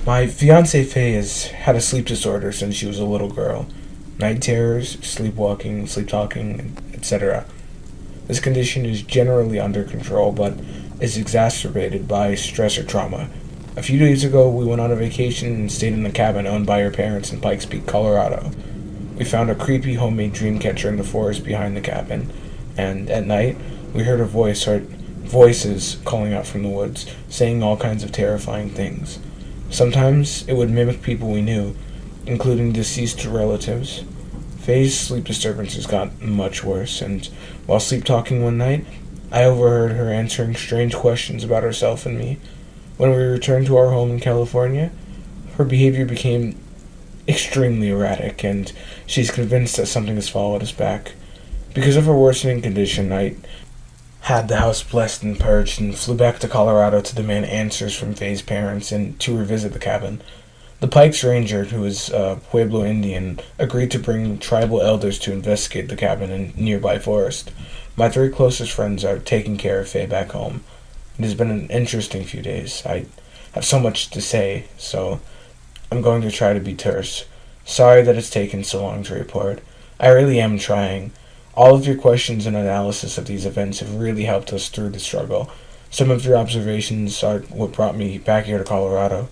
My fiancée Faye has had a sleep disorder since she was a little girl. Night terrors, sleepwalking, sleep talking, etc. This condition is generally under control, but is exacerbated by stress or trauma. A few days ago, we went on a vacation and stayed in a cabin owned by her parents in Pikes Peak, Colorado. We found a creepy homemade dream catcher in the forest behind the cabin, and at night, we heard voices calling out from the woods, saying all kinds of terrifying things. Sometimes it would mimic people we knew, including deceased relatives. Faye's sleep disturbances got much worse, and while sleep talking one night, I overheard her answering strange questions about herself and me. When we returned to our home in California, her behavior became extremely erratic, and she's convinced that something has followed us back. Because of her worsening condition, I had the house blessed and purged and flew back to Colorado to demand answers from Faye's parents and to revisit the cabin. The Pikes Ranger, who is a Pueblo Indian, agreed to bring tribal elders to investigate the cabin and nearby forest. My three closest friends are taking care of Faye back home. It has been an interesting few days. I have so much to say, so I'm going to try to be terse. Sorry that it's taken so long to report. I really am trying. All of your questions and analysis of these events have really helped us through the struggle. Some of your observations are what brought me back here to Colorado.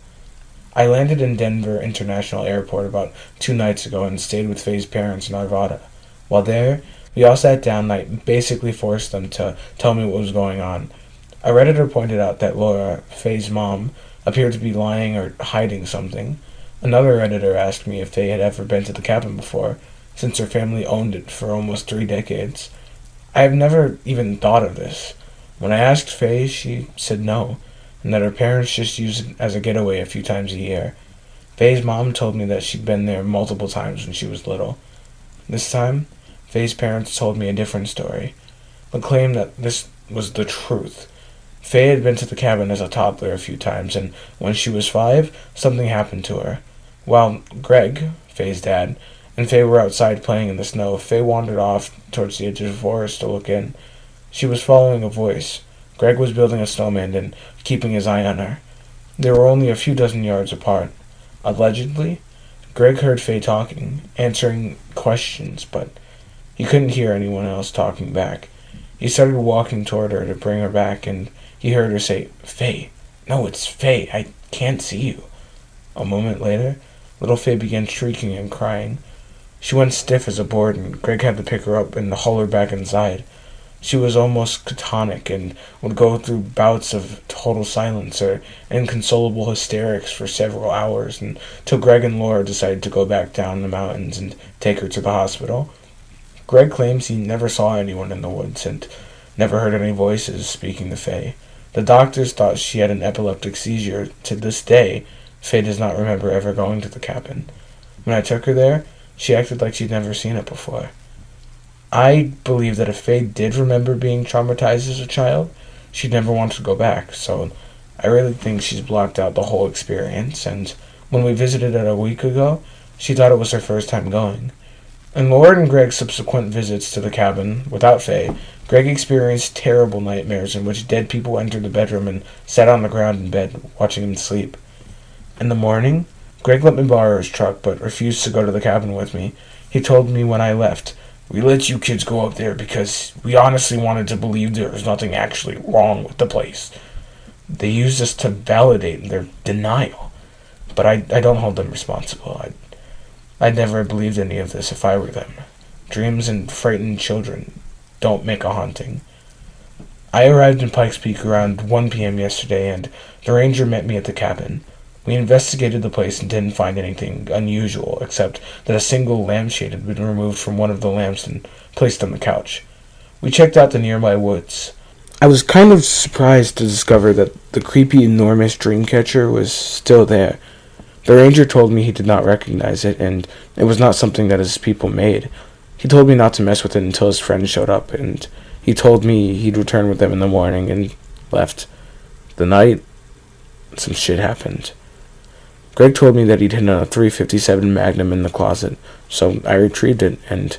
I landed in Denver International Airport about 2 nights ago and stayed with Faye's parents in Arvada. While there, we all sat down and I basically forced them to tell me what was going on. A Redditor pointed out that Laura, Faye's mom, appeared to be lying or hiding something. Another Redditor asked me if Faye had ever been to the cabin before, since her family owned it for almost 3 decades. I have never even thought of this. When I asked Faye, she said no, and that her parents just use it as a getaway a few times a year. Faye's mom told me that she'd been there multiple times when she was little. This time, Faye's parents told me a different story, but claimed that this was the truth. Faye had been to the cabin as a toddler a few times, and when she was 5, something happened to her. While Greg, Faye's dad, and Faye were outside playing in the snow, Faye wandered off towards the edge of the forest to look in. She was following a voice. Greg was building a snowman and keeping his eye on her. They were only a few dozen yards apart. Allegedly, Greg heard Faye talking, answering questions, but he couldn't hear anyone else talking back. He started walking toward her to bring her back, and he heard her say, "Faye. No, it's Faye. I can't see you." A moment later, little Faye began shrieking and crying. She went stiff as a board, and Greg had to pick her up and haul her back inside. She was almost catatonic and would go through bouts of total silence or inconsolable hysterics for several hours until Greg and Laura decided to go back down the mountains and take her to the hospital. Greg claims he never saw anyone in the woods and never heard any voices speaking to Faye. The doctors thought she had an epileptic seizure. To this day, Faye does not remember ever going to the cabin. When I took her there, she acted like she'd never seen it before. I believe that if Faye did remember being traumatized as a child, she'd never want to go back, so I really think she's blocked out the whole experience, and when we visited her a week ago, she thought it was her first time going. In Laura and Greg's subsequent visits to the cabin, without Faye, Greg experienced terrible nightmares in which dead people entered the bedroom and sat on the ground in bed, watching him sleep. In the morning, Greg let me borrow his truck, but refused to go to the cabin with me. He told me when I left, "We let you kids go up there because we honestly wanted to believe there was nothing actually wrong with the place." They used us to validate their denial, but I don't hold them responsible. I'd never believed any of this if I were them. Dreams and frightened children don't make a haunting. I arrived in Pikes Peak around 1 p.m. yesterday, and the ranger met me at the cabin. We investigated the place and didn't find anything unusual, except that a single lampshade had been removed from one of the lamps and placed on the couch. We checked out the nearby woods. I was kind of surprised to discover that the creepy, enormous dream catcher was still there. The ranger told me he did not recognize it, and it was not something that his people made. He told me not to mess with it until his friends showed up, and he told me he'd return with them in the morning, and left. The night, some shit happened. Greg told me that he'd hidden a .357 Magnum in the closet, so I retrieved it, and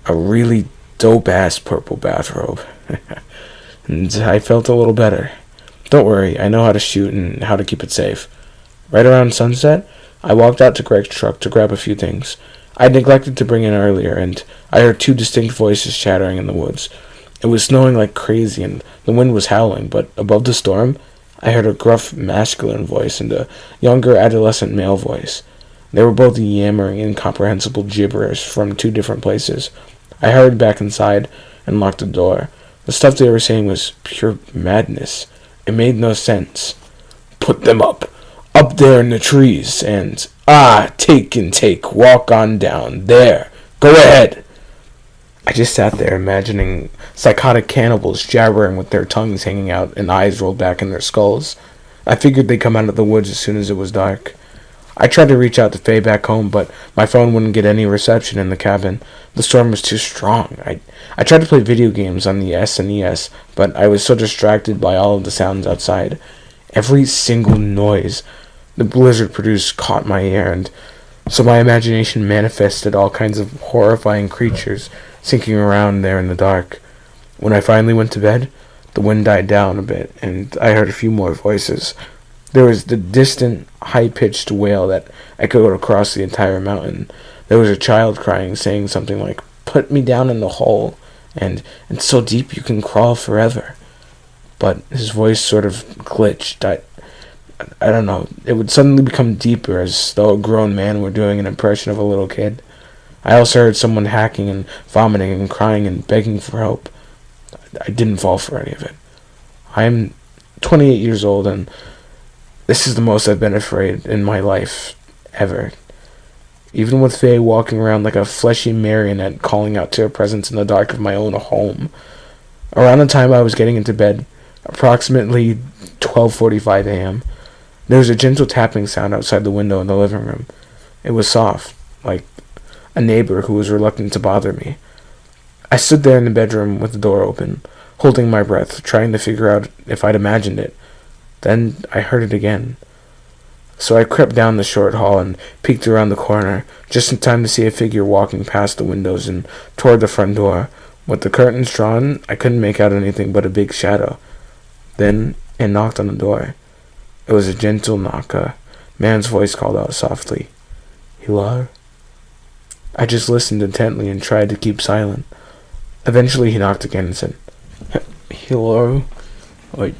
a really dope-ass purple bathrobe. And I felt a little better. Don't worry, I know how to shoot and how to keep it safe. Right around sunset, I walked out to Greg's truck to grab a few things. I'd neglected to bring in earlier, and I heard two distinct voices chattering in the woods. It was snowing like crazy, and the wind was howling, but above the storm, I heard a gruff masculine voice and a younger adolescent male voice. They were both yammering incomprehensible gibberish from two different places. I hurried back inside and locked the door. The stuff they were saying was pure madness. It made no sense. "Put them up there in the trees, and, take and take, walk on down, there, go ahead." I just sat there imagining psychotic cannibals jabbering with their tongues hanging out and eyes rolled back in their skulls. I figured they'd come out of the woods as soon as it was dark. I tried to reach out to Faye back home, but my phone wouldn't get any reception in the cabin. The storm was too strong. I tried to play video games on the SNES, but I was so distracted by all of the sounds outside. Every single noise the blizzard produced caught my ear, and so my imagination manifested all kinds of horrifying creatures sinking around there in the dark. When I finally went to bed, the wind died down a bit, and I heard a few more voices. There was the distant, high-pitched wail that echoed across the entire mountain. There was a child crying, saying something like, "Put me down in the hole, and it's so deep you can crawl forever." But his voice sort of glitched. I don't know. It would suddenly become deeper, as though a grown man were doing an impression of a little kid. I also heard someone hacking and vomiting and crying and begging for help. I didn't fall for any of it. I am 28 years old, and this is the most I've been afraid in my life, ever. Even with Faye walking around like a fleshy marionette calling out to her presence in the dark of my own home. Around the time I was getting into bed, approximately 12:45 a.m., there was a gentle tapping sound outside the window in the living room. It was soft, like a neighbor who was reluctant to bother me. I stood there in the bedroom with the door open, holding my breath, trying to figure out if I'd imagined it. Then I heard it again. So I crept down the short hall and peeked around the corner, just in time to see a figure walking past the windows and toward the front door. With the curtains drawn, I couldn't make out anything but a big shadow. Then it knocked on the door. It was a gentle knock. A man's voice called out softly, "Hello?" I just listened intently and tried to keep silent. Eventually he knocked again and said, "Hello? I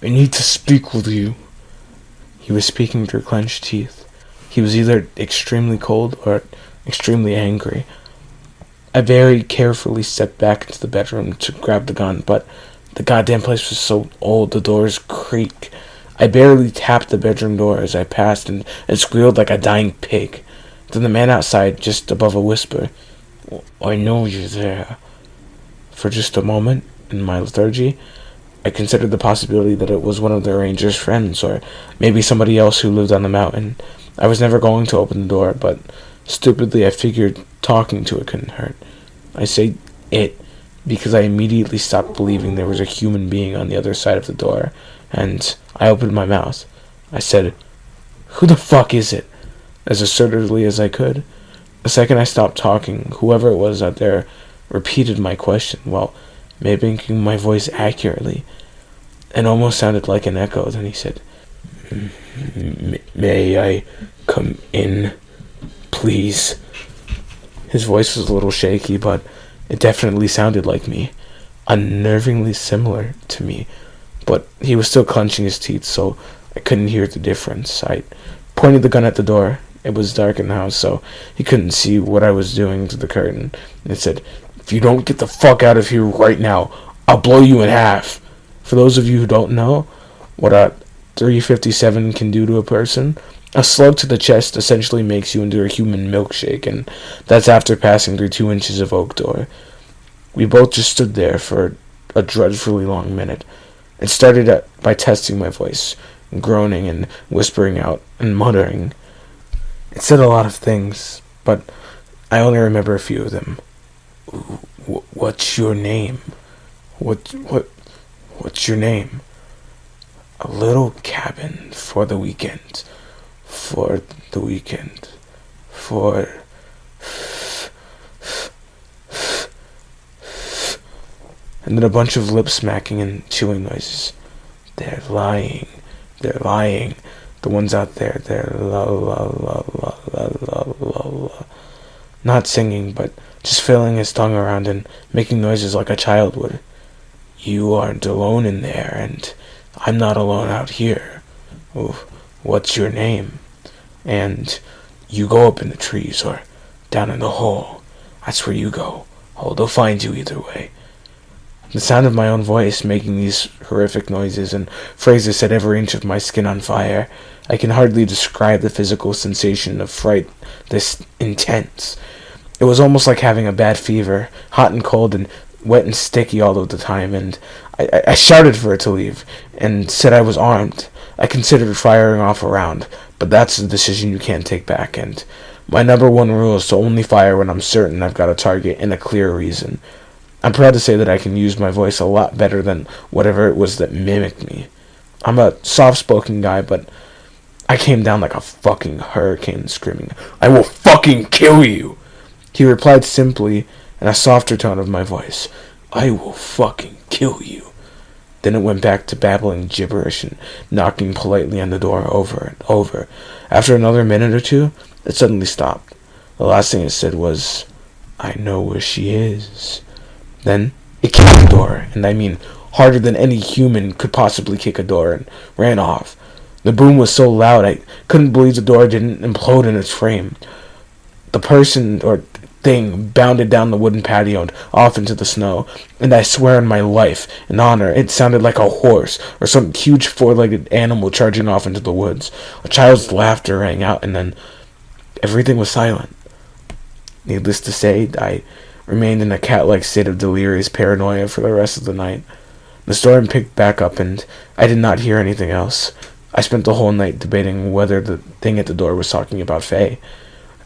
need to speak with you." He was speaking through clenched teeth. He was either extremely cold or extremely angry. I very carefully stepped back into the bedroom to grab the gun, but the goddamn place was so old the doors creaked. I barely tapped the bedroom door as I passed and squealed like a dying pig. Then the man outside, just above a whisper, "I know you're there." For just a moment, in my lethargy, I considered the possibility that it was one of the ranger's friends, or maybe somebody else who lived on the mountain. I was never going to open the door, but stupidly I figured talking to it couldn't hurt. I say it because I immediately stopped believing there was a human being on the other side of the door, and I opened my mouth. I said, "Who the fuck is it?" as assertively as I could. The second I stopped talking, whoever it was out there repeated my question, while mimicking my voice accurately. It almost sounded like an echo. Then he said, "May I come in, please?" His voice was a little shaky, but it definitely sounded like me, unnervingly similar to me, but he was still clenching his teeth, so I couldn't hear the difference. I pointed the gun at the door. It was dark in the house, so he couldn't see what I was doing to the curtain. And it said, "If you don't get the fuck out of here right now, I'll blow you in half." For those of you who don't know what a 357 can do to a person, a slug to the chest essentially makes you into a human milkshake, and that's after passing through 2 inches of oak door. We both just stood there for a dreadfully long minute. It started by testing my voice, groaning and whispering out and muttering. It said a lot of things, but I only remember a few of them. What's your name? What's your name?" "A little cabin for the weekend. For the weekend. For..." And then a bunch of lip smacking and chewing noises. They're lying. The ones out there, they're la la la la la la la la. Not singing, but just filling his tongue around and making noises like a child would. You aren't alone in there, and I'm not alone out here. Oh, what's your name? And you go up in the trees or down in the hole. That's where you go. Oh, they'll find you either way. The sound of my own voice making these horrific noises and phrases set every inch of my skin on fire. I can hardly describe the physical sensation of fright this intense. It was almost like having a bad fever, hot and cold and wet and sticky all of the time, and I shouted for it to leave and said I was armed. I considered firing off a round, but that's a decision you can't take back, and my number one rule is to only fire when I'm certain I've got a target and a clear reason. I'm proud to say that I can use my voice a lot better than whatever it was that mimicked me. I'm a soft-spoken guy, but I came down like a fucking hurricane screaming, "I will fucking kill you!" He replied simply in a softer tone of my voice, "I will fucking kill you." Then it went back to babbling gibberish and knocking politely on the door over and over. After another minute or two, it suddenly stopped. The last thing it said was, "I know where she is." Then it kicked the door, and I mean harder than any human could possibly kick a door, and ran off. The boom was so loud I couldn't believe the door didn't implode in its frame. The person or thing bounded down the wooden patio and off into the snow, and I swear on my life and honor it sounded like a horse or some huge four-legged animal charging off into the woods. A child's laughter rang out, and then everything was silent. Needless to say, I remained in a cat-like state of delirious paranoia for the rest of the night. The storm picked back up, and I did not hear anything else. I spent the whole night debating whether the thing at the door was talking about Faye.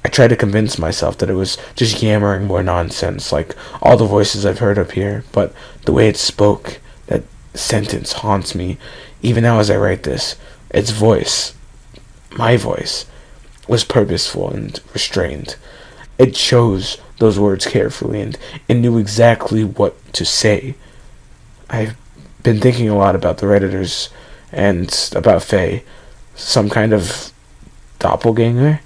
I tried to convince myself that it was just yammering more nonsense, like all the voices I've heard up here, but the way it spoke, that sentence haunts me, even now as I write this. Its voice, my voice, was purposeful and restrained. It chose those words carefully and knew exactly what to say. I've been thinking a lot about the Redditors and about Faye, some kind of doppelganger.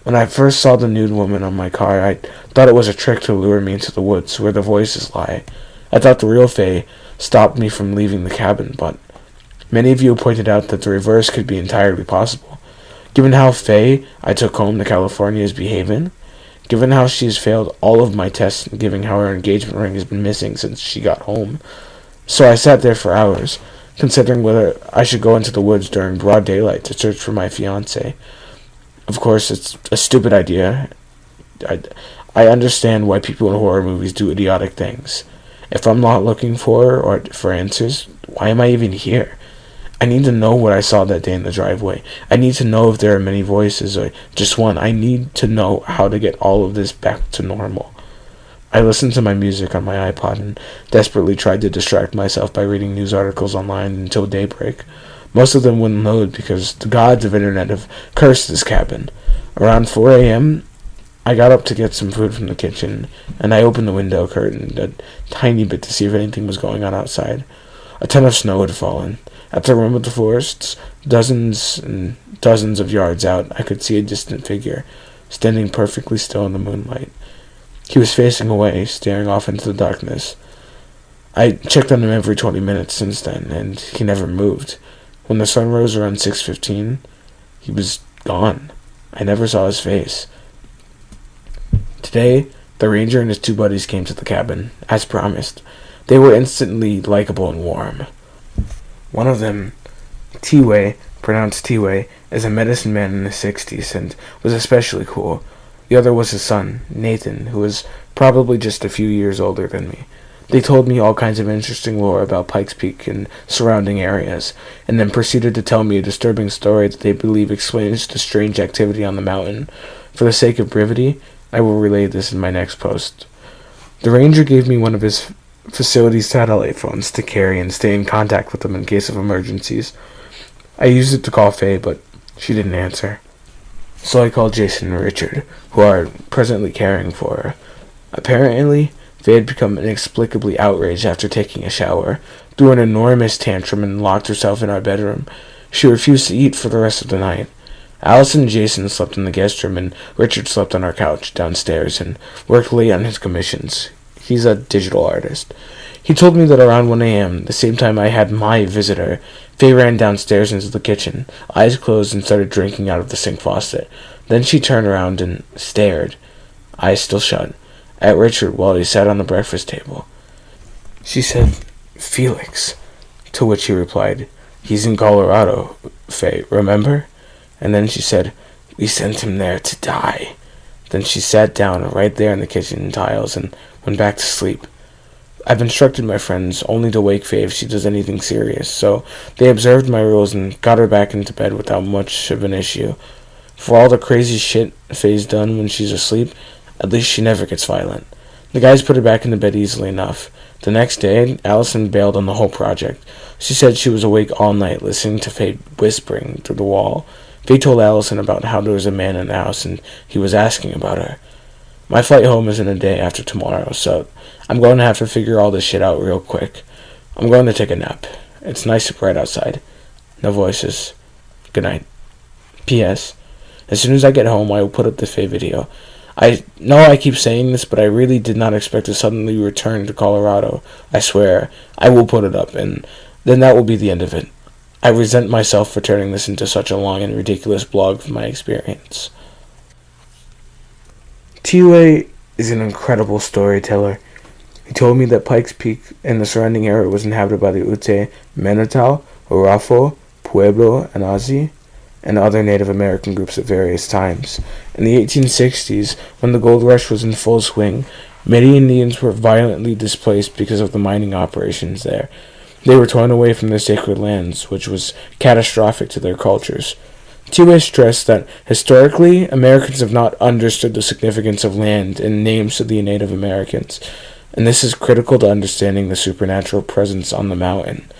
When I first saw the nude woman on my car, I thought it was a trick to lure me into the woods where the voices lie. I thought the real Faye stopped me from leaving the cabin, but many of you pointed out that the reverse could be entirely possible. Given how Faye I took home to California is behaving, given how she has failed all of my tests, and given how her engagement ring has been missing since she got home. So I sat there for hours, considering whether I should go into the woods during broad daylight to search for my fiancée. Of course, it's a stupid idea. I understand why people in horror movies do idiotic things. If I'm not looking for answers, why am I even here? I need to know what I saw that day in the driveway. I need to know if there are many voices or just one. I need to know how to get all of this back to normal. I listened to my music on my iPod and desperately tried to distract myself by reading news articles online until daybreak. Most of them wouldn't load because the gods of internet have cursed this cabin. Around 4 a.m., I got up to get some food from the kitchen, and I opened the window curtain a tiny bit to see if anything was going on outside. A ton of snow had fallen. At the rim of the forests, dozens and dozens of yards out, I could see a distant figure, standing perfectly still in the moonlight. He was facing away, staring off into the darkness. I checked on him every 20 minutes since then, and he never moved. When the sun rose around 6:15, he was gone. I never saw his face. Today, the ranger and his two buddies came to the cabin, as promised. They were instantly likable and warm. One of them, T-Way, pronounced T-Way, is a medicine man in his 60s and was especially cool. The other was his son, Nathan, who was probably just a few years older than me. They told me all kinds of interesting lore about Pikes Peak and surrounding areas, and then proceeded to tell me a disturbing story that they believe explains the strange activity on the mountain. For the sake of brevity, I will relay this in my next post. The ranger gave me one of his facility's satellite phones to carry and stay in contact with them in case of emergencies. I used it to call Faye, but she didn't answer. So I called Jason and Richard, who are presently caring for her. Apparently, Faye had become inexplicably outraged after taking a shower, threw an enormous tantrum, and locked herself in our bedroom. She refused to eat for the rest of the night. Allison and Jason slept in the guest room, and Richard slept on our couch downstairs and worked late on his commissions. He's a digital artist. He told me that around 1 a.m., the same time I had my visitor, Faye ran downstairs into the kitchen, eyes closed, and started drinking out of the sink faucet. Then she turned around and stared, eyes still shut, at Richard while he sat on the breakfast table. She said, "Felix," to which he replied, "He's in Colorado, Faye, remember?" And then she said, "We sent him there to die." Then she sat down right there in the kitchen tiles and went back to sleep. I've instructed my friends only to wake Faye if she does anything serious, so they observed my rules and got her back into bed without much of an issue. For all the crazy shit Faye's done when she's asleep, at least she never gets violent. The guys put her back into bed easily enough. The next day, Allison bailed on the whole project. She said she was awake all night listening to Faye whispering through the wall. Faye told Allison about how there was a man in the house and he was asking about her. My flight home isn't a day after tomorrow, so I'm going to have to figure all this shit out real quick. I'm going to take a nap. It's nice and bright outside. No voices. Good night. P.S. As soon as I get home, I will put up the Faye video. I know I keep saying this, but I really did not expect to suddenly return to Colorado. I swear, I will put it up, and then that will be the end of it. I resent myself for turning this into such a long and ridiculous blog of my experience. Getaway is an incredible storyteller. He told me that Pikes Peak and the surrounding area was inhabited by the Ute, Manitow, Arapaho, Pueblo, and Aussie, and other Native American groups at various times. In the 1860s, when the gold rush was in full swing, many Indians were violently displaced because of the mining operations there. They were torn away from their sacred lands, which was catastrophic to their cultures. Getaway stressed that, historically, Americans have not understood the significance of land and names to the Native Americans, and this is critical to understanding the supernatural presence on the mountain.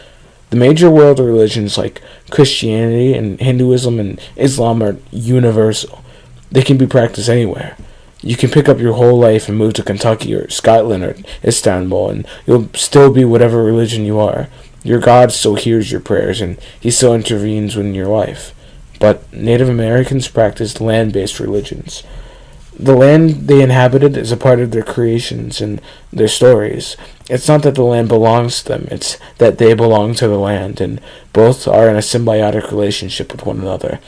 The major world religions like Christianity and Hinduism and Islam are universal. They can be practiced anywhere. You can pick up your whole life and move to Kentucky or Scotland or Istanbul, and you'll still be whatever religion you are. Your God still hears your prayers, and he still intervenes in your life. But Native Americans practiced land-based religions. The land they inhabited is a part of their creations and their stories. It's not that the land belongs to them, it's that they belong to the land, and both are in a symbiotic relationship with one another.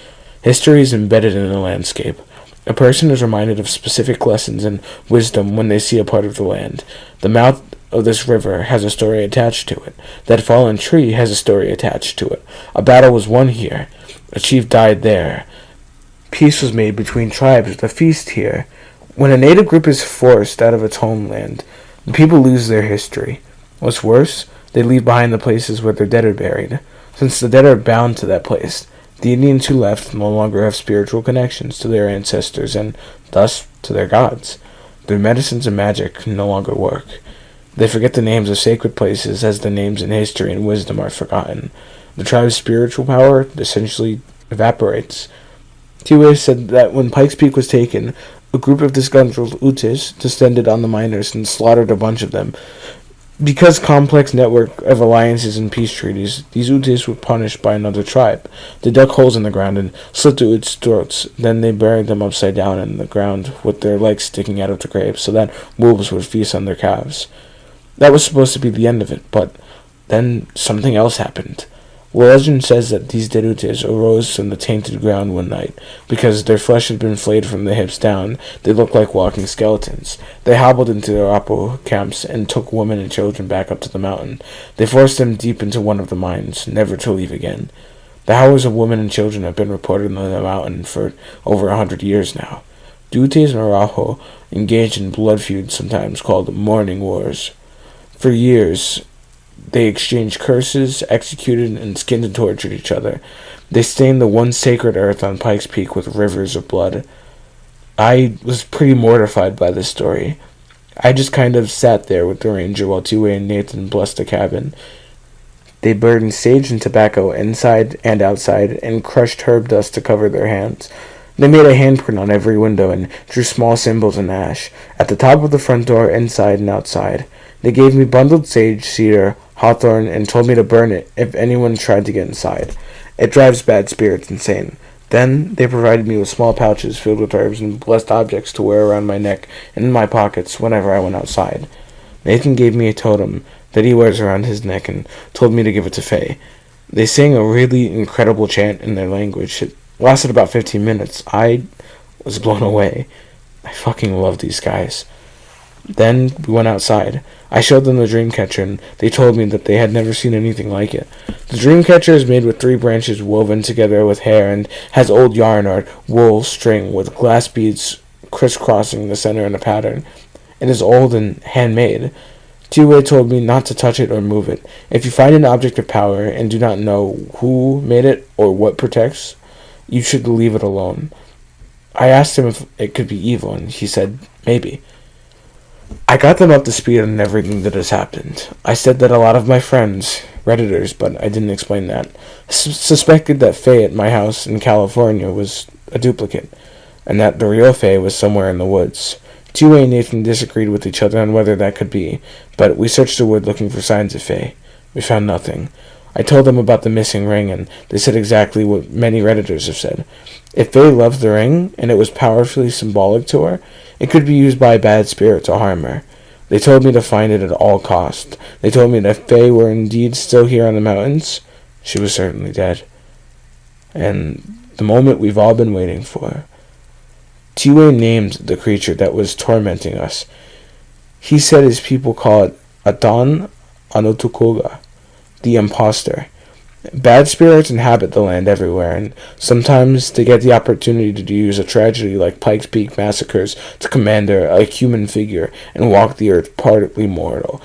History is embedded in the landscape. A person is reminded of specific lessons and wisdom when they see a part of the land. The mouth of this river has a story attached to it. That fallen tree has a story attached to it. A battle was won here. A chief died there. Peace was made between tribes with a feast here. When a native group is forced out of its homeland, the people lose their history. What's worse, they leave behind the places where their dead are buried. Since the dead are bound to that place, the Indians who left no longer have spiritual connections to their ancestors and, thus, to their gods. Their medicines and magic no longer work. They forget the names of sacred places as the names in history and wisdom are forgotten. The tribe's spiritual power essentially evaporates. Getaway said that when Pikes Peak was taken, a group of disgruntled Utes descended on the miners and slaughtered a bunch of them. Because complex network of alliances and peace treaties, these Utes were punished by another tribe. They dug holes in the ground and slit the Utes' throats. Then they buried them upside down in the ground with their legs sticking out of the graves so that wolves would feast on their calves. That was supposed to be the end of it, but then something else happened. Legend says that these dead Utes arose from the tainted ground one night. Because their flesh had been flayed from the hips down, they looked like walking skeletons. They hobbled into their Arapaho camps and took women and children back up to the mountain. They forced them deep into one of the mines, never to leave again. The howls of women and children have been reported on the mountain for over 100 years now. The Utes and Arapaho engaged in blood feuds sometimes called mourning wars. For years, they exchanged curses, executed, and skinned and tortured each other. They stained the once sacred earth on Pikes Peak with rivers of blood. I was pretty mortified by this story. I just kind of sat there with the ranger while Getaway and Nathan blessed the cabin. They burned sage and tobacco inside and outside and crushed herb dust to cover their hands. They made a handprint on every window and drew small symbols in ash, at the top of the front door, inside and outside. They gave me bundled sage, cedar, hawthorn, and told me to burn it if anyone tried to get inside. It drives bad spirits insane. Then they provided me with small pouches filled with herbs and blessed objects to wear around my neck and in my pockets whenever I went outside. Nathan gave me a totem that he wears around his neck and told me to give it to Faye. They sang a really incredible chant in their language. It lasted about 15 minutes. I was blown away. I fucking love these guys. Then we went outside. I showed them the dream catcher, and they told me that they had never seen anything like it. The dream catcher is made with 3 branches woven together with hair and has old yarn or wool string with glass beads crisscrossing the center in a pattern. It is old and handmade. Getaway told me not to touch it or move it. If you find an object of power and do not know who made it or what protects, you should leave it alone. I asked him if it could be evil, and he said, maybe. I got them up to speed on everything that has happened. I said that a lot of my friends, Redditors, but I didn't explain that, suspected that Faye at my house in California was a duplicate, and that the real Faye was somewhere in the woods. Getaway and Nathan disagreed with each other on whether that could be, but we searched the wood looking for signs of Faye. We found nothing. I told them about the missing ring, and they said exactly what many Redditors have said. If Faye loved the ring, and it was powerfully symbolic to her, it could be used by a bad spirit to harm her. They told me to find it at all cost. They told me that if Faye were indeed still here on the mountains, she was certainly dead. And the moment we've all been waiting for. Getaway named the creature that was tormenting us. He said his people call it Adon Anotukoga, the imposter. Bad spirits inhabit the land everywhere, and sometimes they get the opportunity to use a tragedy like Pikes Peak massacres to command a human figure and walk the earth partly mortal.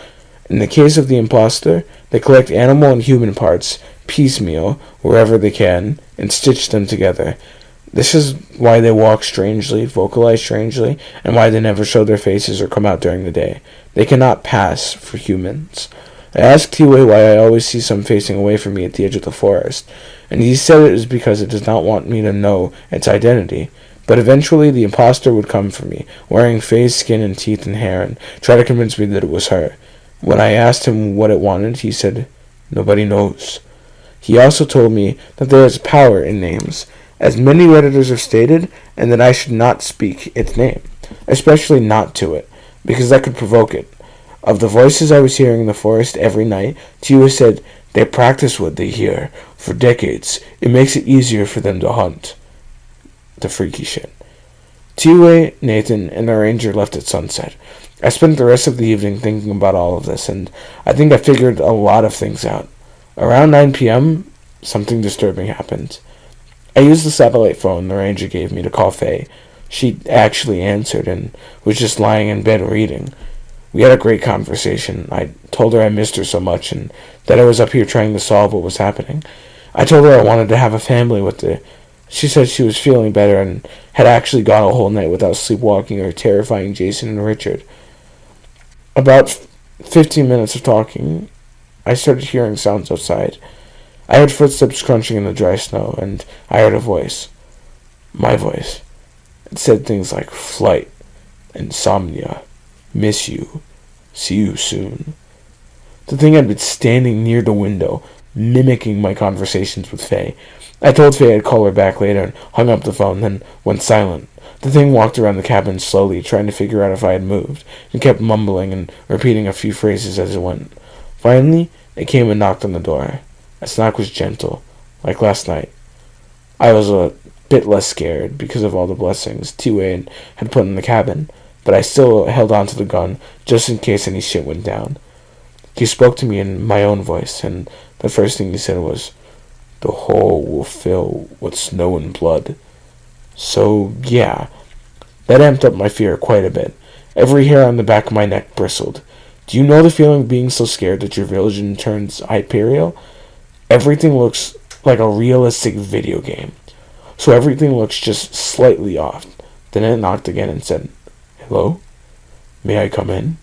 In the case of the imposter, they collect animal and human parts, piecemeal, wherever they can, and stitch them together. This is why they walk strangely, vocalize strangely, and why they never show their faces or come out during the day. They cannot pass for humans. I asked Getaway why I always see some facing away from me at the edge of the forest, and he said it is because it does not want me to know its identity. But eventually the imposter would come for me, wearing Faye's skin and teeth and hair, and try to convince me that it was her. When I asked him what it wanted, he said, "Nobody knows." He also told me that there is power in names, as many Redditors have stated, and that I should not speak its name, especially not to it, because that could provoke it. Of the voices I was hearing in the forest every night, Tua said they practice what they hear for decades. It makes it easier for them to hunt. The freaky shit. Tua, Nathan, and the ranger left at sunset. I spent the rest of the evening thinking about all of this, and I think I figured a lot of things out. Around 9 p.m., something disturbing happened. I used the satellite phone the ranger gave me to call Faye. She actually answered and was just lying in bed reading. We had a great conversation. I told her I missed her so much and that I was up here trying to solve what was happening. I told her I wanted to have a family with her. She said she was feeling better and had actually gone a whole night without sleepwalking or terrifying Jason and Richard. About 15 minutes of talking, I started hearing sounds outside. I heard footsteps crunching in the dry snow, and I heard a voice. My voice. It said things like flight, insomnia, miss you, see you soon. The thing had been standing near the window, mimicking my conversations with Faye. I told Faye I'd call her back later and hung up the phone, then went silent. The thing walked around the cabin slowly, trying to figure out if I had moved, and kept mumbling and repeating a few phrases as it went. Finally, it came and knocked on the door. Its knock was gentle, like last night. I was a bit less scared because of all the blessings T-Wayne had put in the cabin, but I still held on to the gun just in case any shit went down. He spoke to me in my own voice, and the first thing he said was, "The hole will fill with snow and blood." So, yeah, that amped up my fear quite a bit. Every hair on the back of my neck bristled. Do you know the feeling of being so scared that your vision turns hyperial? Everything looks like a realistic video game. So everything looks just slightly off. Then it knocked again and said, "Hello? May I come in?"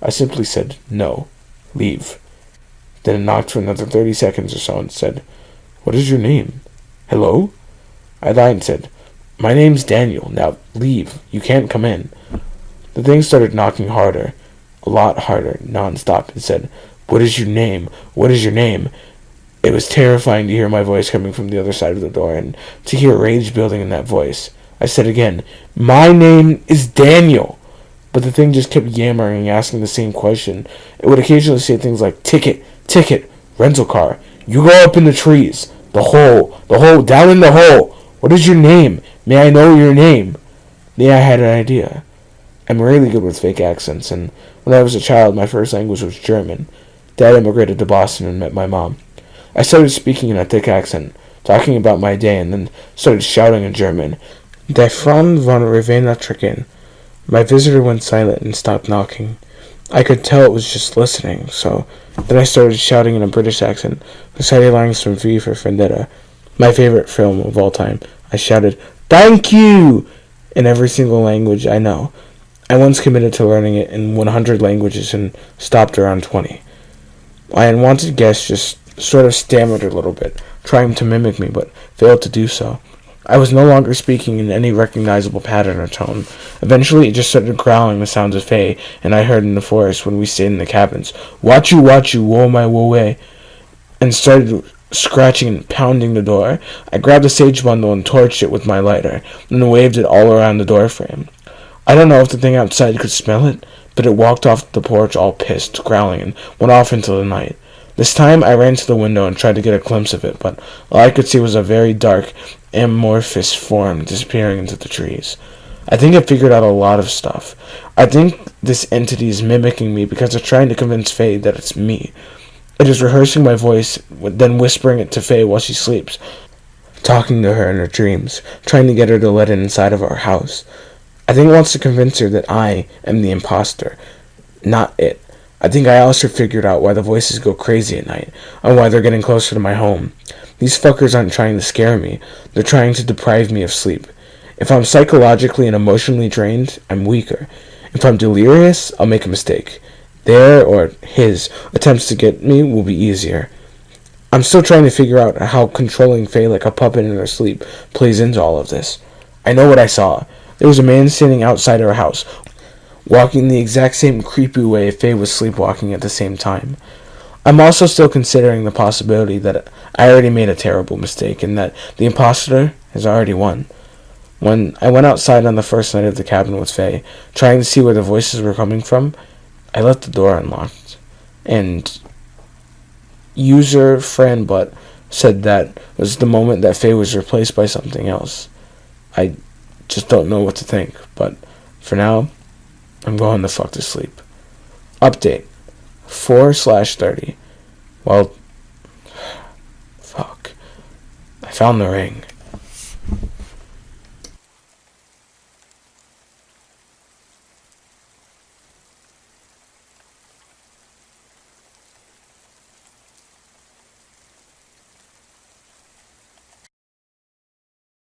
I simply said, "No. Leave." Then it knocked for another 30 seconds or so and said, "What is your name?" "Hello?" I lied and said, "My name's Daniel. Now leave. You can't come in." The thing started knocking harder, a lot harder, non-stop. It said, "What is your name? What is your name?" It was terrifying to hear my voice coming from the other side of the door and to hear rage building in that voice. I said again, "My name is Daniel." But the thing just kept yammering, asking the same question. It would occasionally say things like, "Ticket, ticket, rental car. You go up in the trees. The hole, down in the hole. What is your name? May I know your name?" Yeah, I had an idea. I'm really good with fake accents, and when I was a child, my first language was German. Dad immigrated to Boston and met my mom. I started speaking in a thick accent, talking about my day, and then started shouting in German. Der Freund von Ravenna Tricken. My visitor went silent and stopped knocking. I could tell it was just listening, so then I started shouting in a British accent, reciting lines from V for Vendetta, my favorite film of all time. I shouted, "Thank you!" in every single language I know. I once committed to learning it in 100 languages and stopped around 20. My unwanted guest just sort of stammered a little bit, trying to mimic me, but failed to do so. I was no longer speaking in any recognizable pattern or tone. Eventually, it just started growling the sounds of Faye, and I heard in the forest when we stayed in the cabins, watch you, woe my woe way," and started scratching and pounding the door. I grabbed a sage bundle and torched it with my lighter, and waved it all around the door frame. I don't know if the thing outside could smell it, but it walked off the porch all pissed, growling, and went off into the night. This time, I ran to the window and tried to get a glimpse of it, but all I could see was a very dark, amorphous form disappearing into the trees. I think I figured out a lot of stuff. I think this entity is mimicking me because it's trying to convince Faye that it's me. It is rehearsing my voice, then whispering it to Faye while she sleeps, talking to her in her dreams, trying to get her to let it inside of our house. I think it wants to convince her that I am the imposter, not it. I think I also figured out why the voices go crazy at night, and why they're getting closer to my home. These fuckers aren't trying to scare me, they're trying to deprive me of sleep. If I'm psychologically and emotionally drained, I'm weaker. If I'm delirious, I'll make a mistake. Their, or his, attempts to get me will be easier. I'm still trying to figure out how controlling Faye like a puppet in her sleep plays into all of this. I know what I saw. There was a man standing outside her house, walking the exact same creepy way Faye was sleepwalking at the same time. I'm also still considering the possibility that I already made a terrible mistake and that the imposter has already won. When I went outside on the first night of the cabin with Faye, trying to see where the voices were coming from, I left the door unlocked. And user Franbutt said that was the moment that Faye was replaced by something else. I just don't know what to think, but for now, I'm going the fuck to sleep. Update 4/30. Well, fuck. I found the ring.